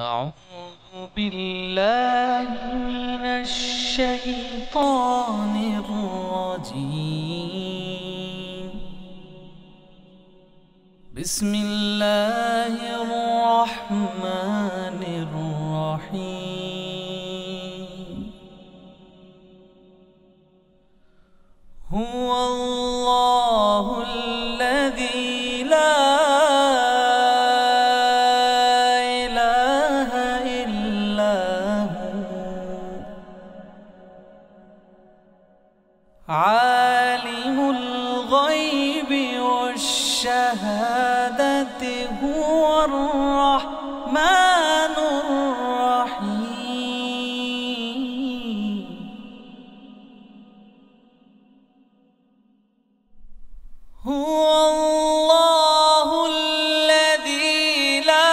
أعوذ بالله من الشيطان الرجيم. بسم الله الرحمن الرحيم. هو الله الذي لا إله إلا هو عالم الغيب والشهادة هو الرحمن الرحيم. هو الله الذي لا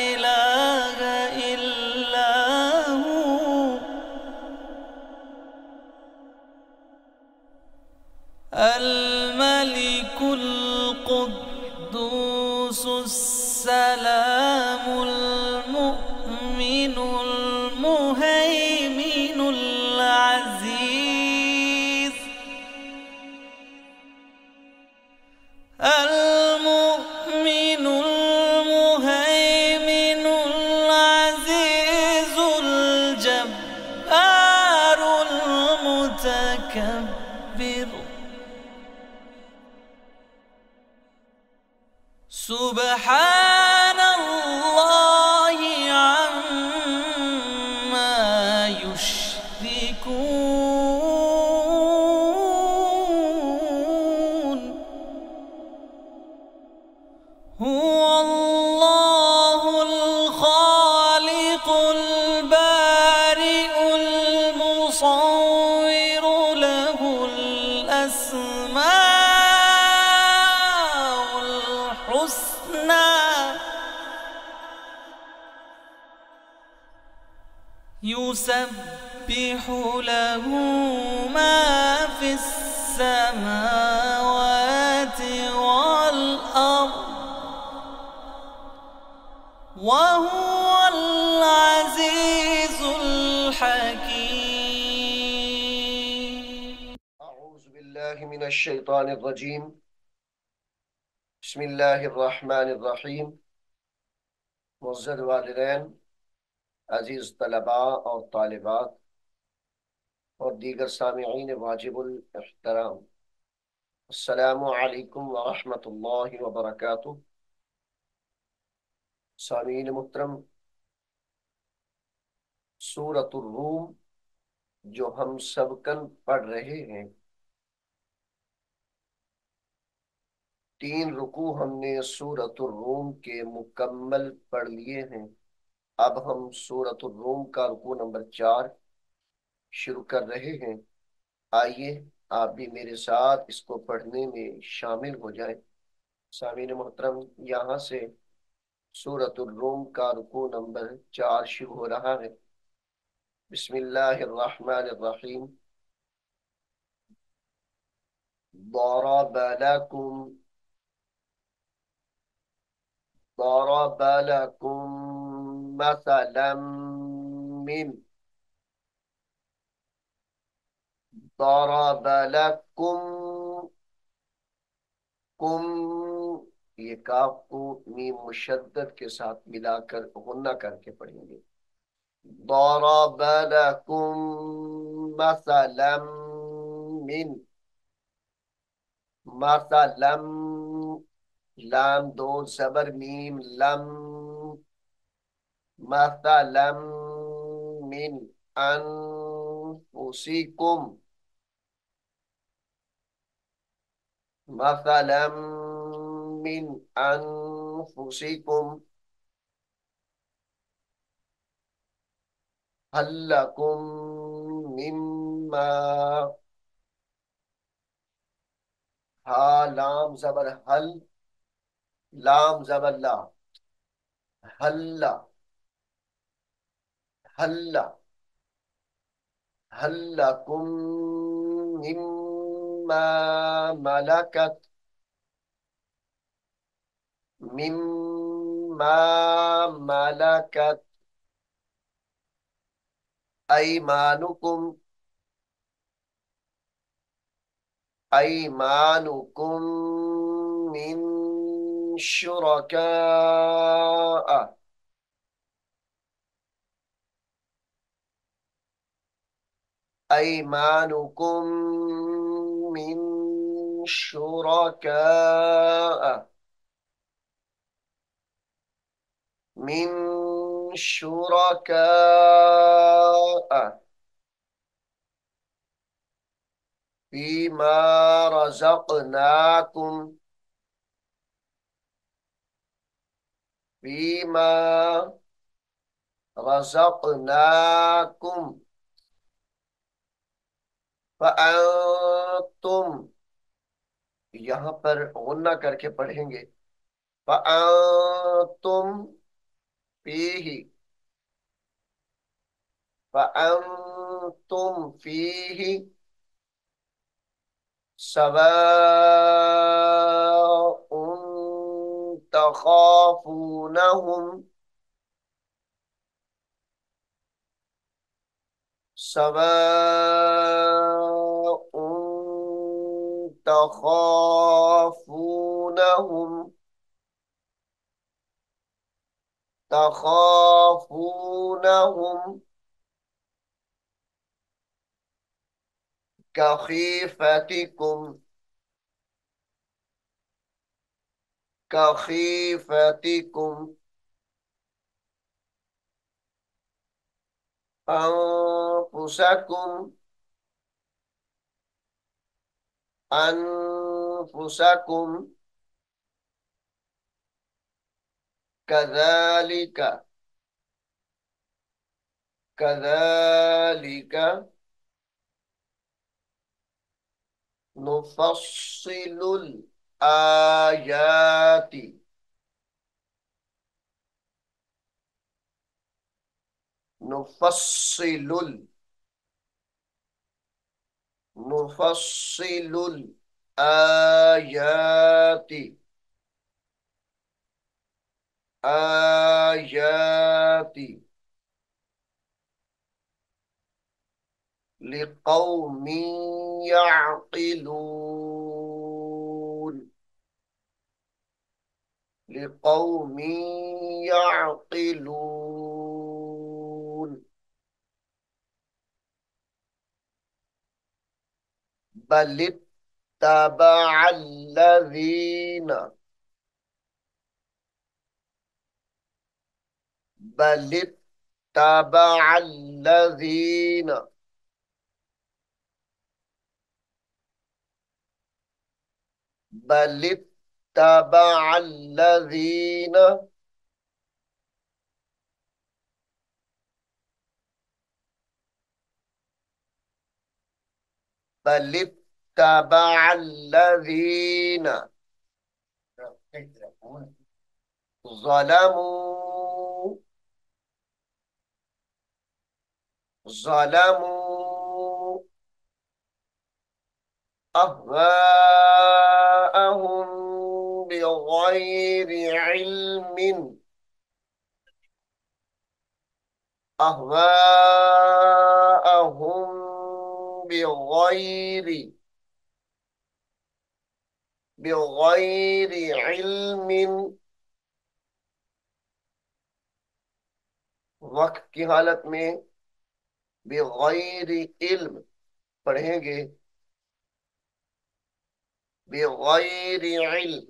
إله إلا هو الملك القدوس السلام المؤمن المهيمن العزيز المؤمن المهيمن العزيز الجبار المتكبر. سبحان الله عما يشركون. هو الله الخالق البارئ المصور له الأسماء الحسنى يسبح له ما في السماوات والأرض وهو العزيز الحكيم. أعوذ بالله من الشيطان الرجيم. بسم الله الرحمن الرحیم. معزز वालिदैन, अजीज तलबा और तालिबात और दीगर सामिईन वाजिबुल एहतराम, अस्सलामु अलैकुम व रहमतुल्लाहि व बरकातुहू। सामीन मुहतरम, सूरतुर रूम जो हम सबकन पढ़ रहे हैं, 3 रुकू हमने सूरतुर रूम के मुकम्मल पढ़ लिए हैं। अब हम सूरतुर रूम का रुकू नंबर 4 शुरू कर रहे हैं। आइए आप भी मेरे साथ इसको पढ़ने में शामिल हो जाएं। सामीन मोहतरम, यहाँ से सूरतुर रूम का रुकू नंबर 4 शुरू हो रहा है। बिस्मिल्लाहिर्रहमानिर्रहीम। ضرب لكم ضرب لكم مثلا من ضرب لكم कुम, ये काफ को मीम मुशद्दद के साथ मिलाकर गुन्ना करके पढ़ेंगे। ضرب لكم مثلا من مثلا, लाम दो जबर मीम लम, مثلا من أنفسكم مثلا من أنفسكم هل لكم مما, हा लाम जबर हल, लाम जबर ला, हल्ला हल्ला हल्लकुम मिम्मा मलकत मिम्मा मलकत अयमानुकुम अयमानुकुम मिन शुरका अयमानुकुम मिन शुरका मिन शुरका फीमा रज़क़नाकुम फीमा रज़क़नाकुम फ़अंतुम, यहाँ पर गुन्ना करके पढ़ेंगे। फ़अंतुम फीही फ़अंतुम फीही सवाउन तखाफूनहुम सवाउन तखाफूनहुम कखीफतिकुम कखीफतिकुम अनफुसकुम अनफुसकुम कज़ालिक कज़ालिक नुफस्सिलुल आयाति नुफस्सिलुल नुफस्सिलुल आयाति आयाति लिकौमी यअक़िलून लिकौमी यअक़िलून बलित्तबअल्लज़ीन बलित्तबअल्लज़ीन बलित्तबअल्लज़ीन बलित्तबअल्लज़ीन ज़लमू ظلموا أهواءهم بغير علم أهواءهم بغير علم वक्त की हालत में बेगैर इल्म पढ़ेंगे। बेगैर इल्म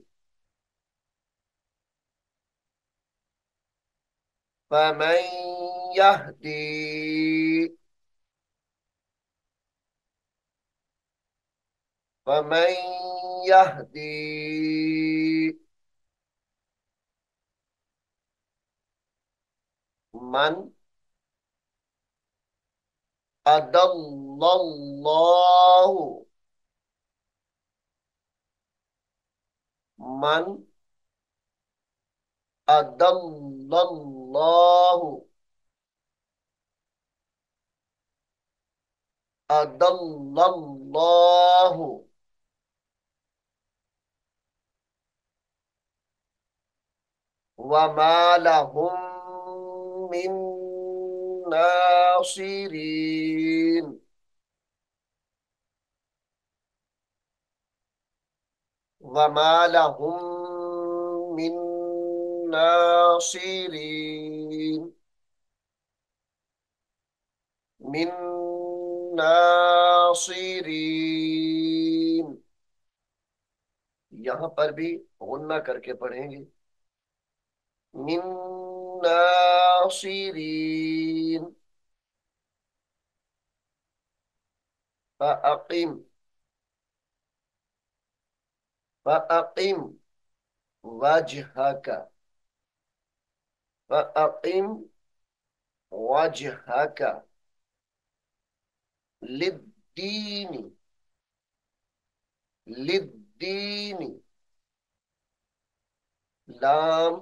फमन यहदी फमन यहदी मन अदल्लल्लाहु मन अदल्लल्लाहु अदल्लल्लाहु वमा लहुम मिन नासिरीन। वमा लहुम मिन नासिरीन। मिन नासिरीन। यहां पर भी गुन्ना करके पढ़ेंगे। मिन नासिरीन। फ़अक़िम। फ़अक़िम वजहक। फ़अक़िम वजहक लिद्दीनी। लिद्दीनी। लाम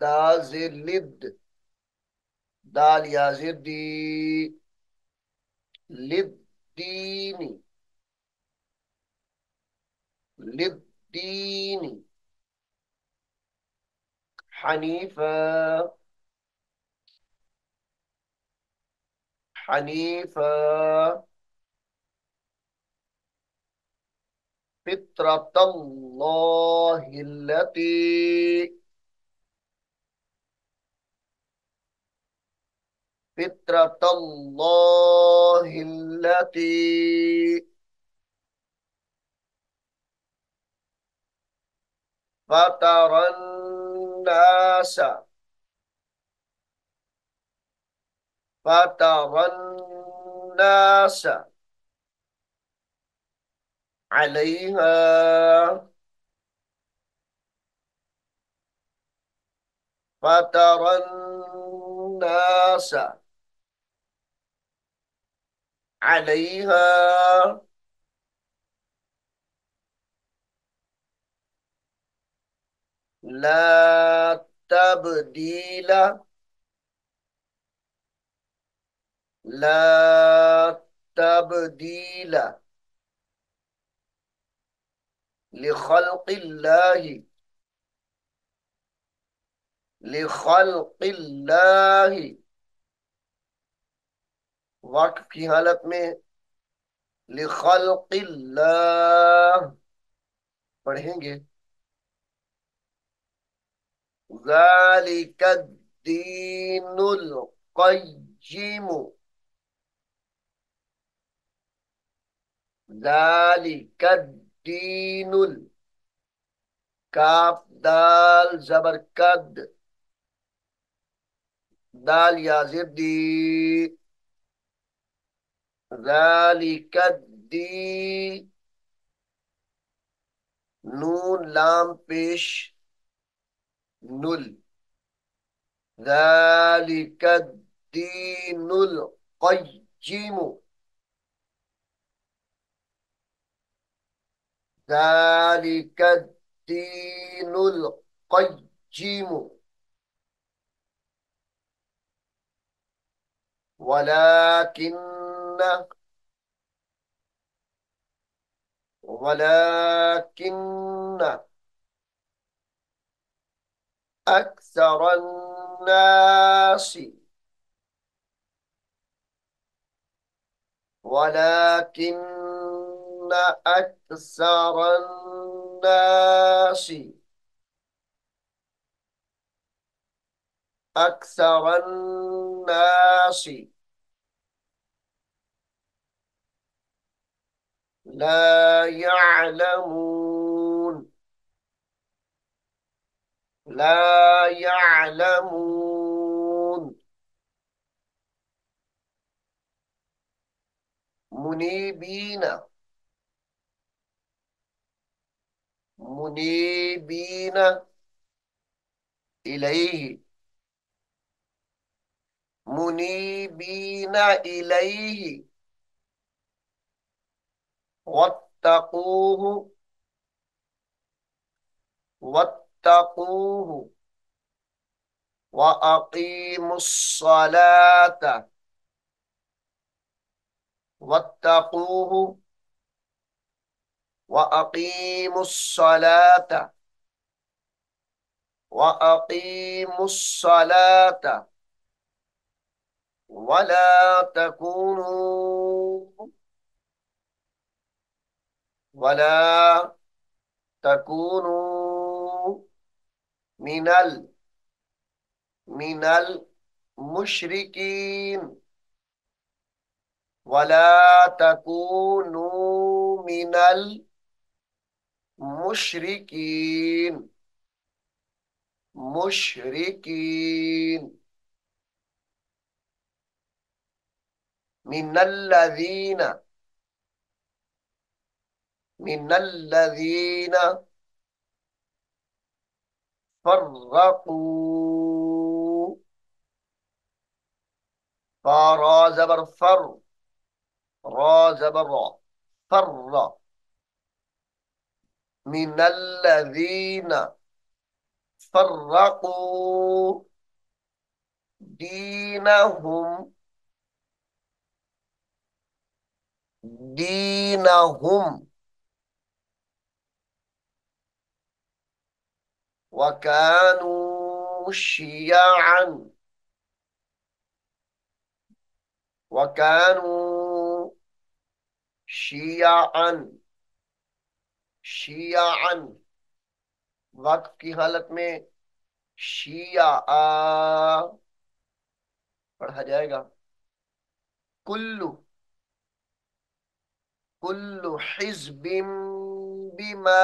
दाज़िर लिद। दाल याजिर दी। लिद्दीनी। लिद्दीनी। हनीफा। हनीफा। फित्रतल्लाहिल्लती। फित्रतल्लाहिल्लती फतरन्नास। फतरन्नास अलैहा। फतरन्नास अलैहा ला तब्दील। ला तब्दील लिखल्क़िल्लाहि। लिखल्क़िल्लाहि। वक्फ की हालत में लिखल्क़िल्लाह पढ़ेंगे। ज़ालिकद्दीनुल क़य्यिम। ज़ालिकद्दीनुल। काफ दाल जबर कद। दाल याजिर दी। ज़ालिकद्दी। नून लाम पेश नुल। ज़ालिकद्दीनुल क़य्यिम। ज़ालिकद्दीनुल क़य्यिम वलाकिन्न। वलाकिन्न अक्सरन्नासि। ولكن أكثر الناس. أكثر الناس لا يعلمون. لا يعلمون. منيبين. منيبين إليه. منيبين إليه واتقوه. واتقوه وأقيموا الصلاة. واتقوه وأقيموا الصلاة वअकीमुस्सलाता वला तकूनू वला तकूनू मिनल मिनल मुशरिकीन वला तकूनू मिनल मुशरिकीन मुशरिकीन मिनल्लज़ीन मिनल्लज़ीन फर्रकू फरा जबर फर रा जबर रा फर्र मिनल्लज़ीन फर्रकू दीनहुम दीनहुम वकानू शियअन वकानू शियअन शियअन वक्फ की हालत में शिया पढ़ा जाएगा। कुल्लु कुल्लु हिज़्बिम बिमा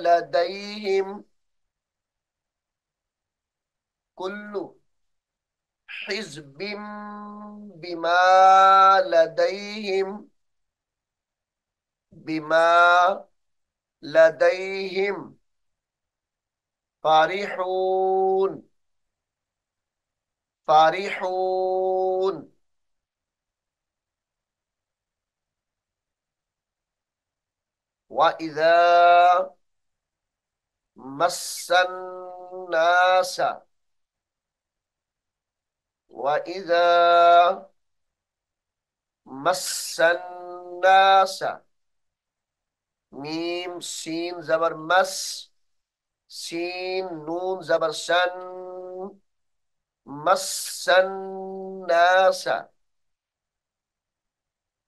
लदैहिम कुल्लु हिज़्बिम बिमा लदैहिम बिमा लदैहिम फारिहून फारिहून वइज़ा मस्सन्नास वइज़ा मस्सन्नास मीम सीन जबर मस सीन नून जबर सन मस्सन्नास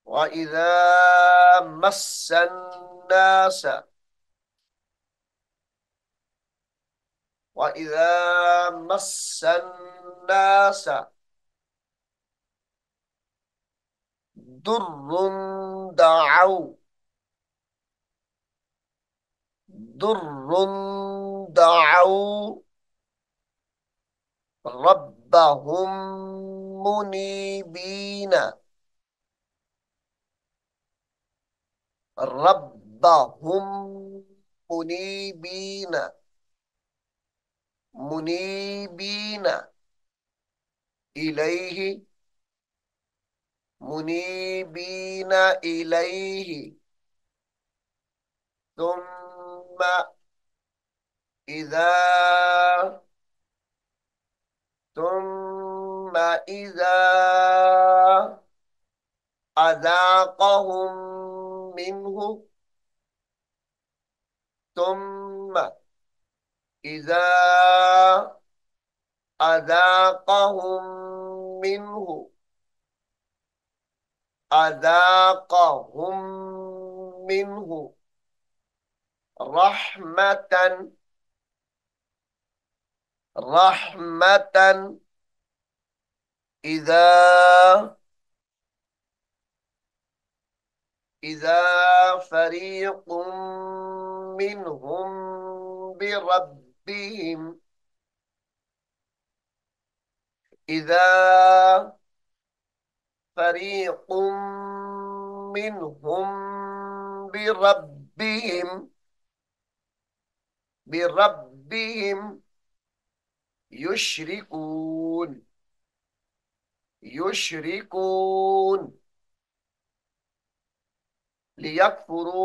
वइज़ा मस्सन्नास वइज़ा मस्सन्नास दुर्रुन दअऊ दुर्रुन दअऊ रब्बहुम मुनीबीन रब्बहुम मुनीबीन मुनीबीन इलैहि मुनीबीन इलैहि तुम्मा इज़ा तुम्मा इज़ा अज़ाक़हुम मिन्हु तुम्मा इज़ा अज़ाक़हुम मिन्हु अज़ाक़हुम मिन्हु रहमतन रहमतन इज़ा इज़ा फरीक़ुम मिन्हुम बिरब्बिहिम इज़ा फरीक़ुम मिन्हुम बिरब्बिहिम बिरब्बिहिम युश्रिकून युश्रिकून लियकफुरू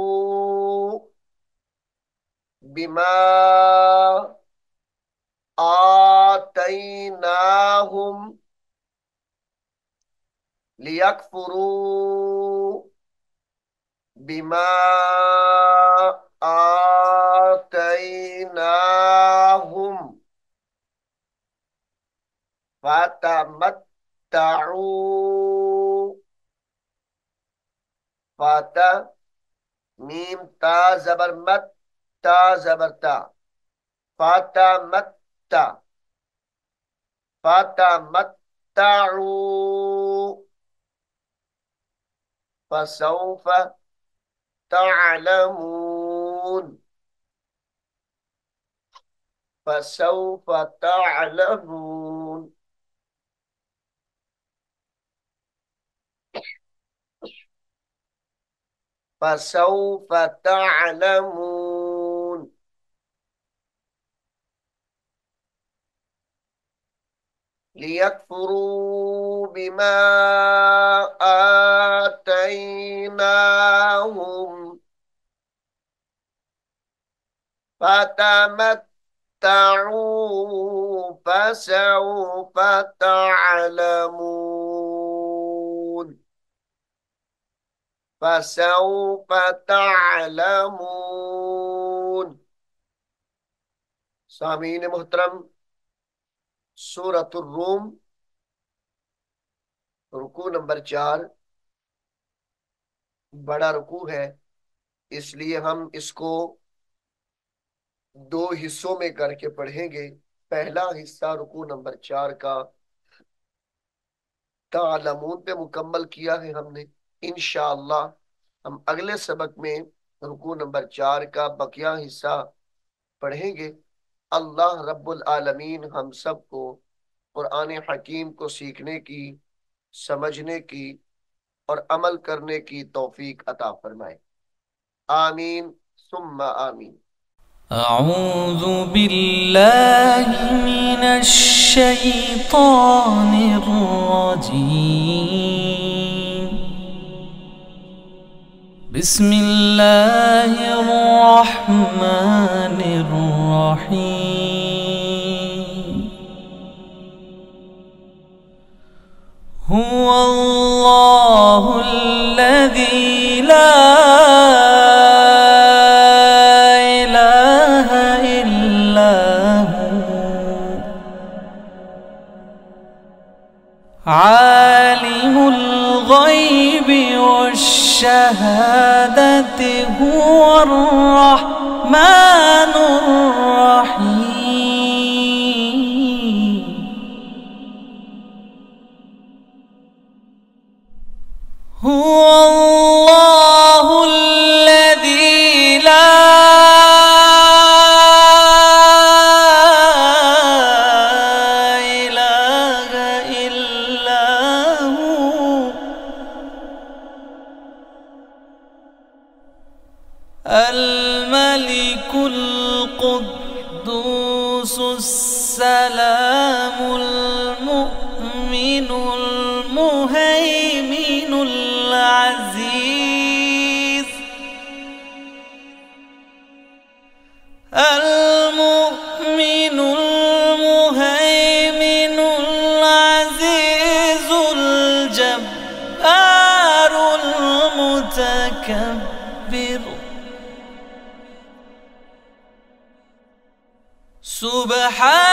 बिमा आतैनाहुम लियकफुरू बिमा आतैनाहुम मीम ता जबर मत, ता जबर ता, फाता मत ता, फाता मत ताऊ, फसौफ तअलमून, फसौफ तअलमून। फसौफ तअलमून। लियकफुरू बिमा आतैनाहुम फतमत्तऊ फसौफ तअलमून, फसौफ तअलमून। सामीन मोहतरम, सूरतुर रूम रुकू नंबर 4 बड़ा रुकू है, इसलिए हम इसको 2 हिस्सों में करके पढ़ेंगे। पहला हिस्सा रुकू नंबर 4 का तालमून पे मुकम्मल किया है हमने। इंशाअल्लाह हम अगले सबक में रुकू नंबर 4 का बकिया हिस्सा पढ़ेंगे। अल्लाह रब्बुल आलमीन हम सबको कुरान हकीम को सीखने की, समझने की और अमल करने की तौफीक अता फरमाए। आमीन सुम्मा आमीन। أعوذ بالله من الشيطان الرجيم. بسم الله الرحمن الرحيم. هو الله الذي لا عالم الغيب والشهادة هو الرحمن الرحيم. هو الله الذي لا الملك القدوس السلام المؤمن المهيمن العزيز المؤمن المهيمن العزيز الجبار المتكبر. سبحان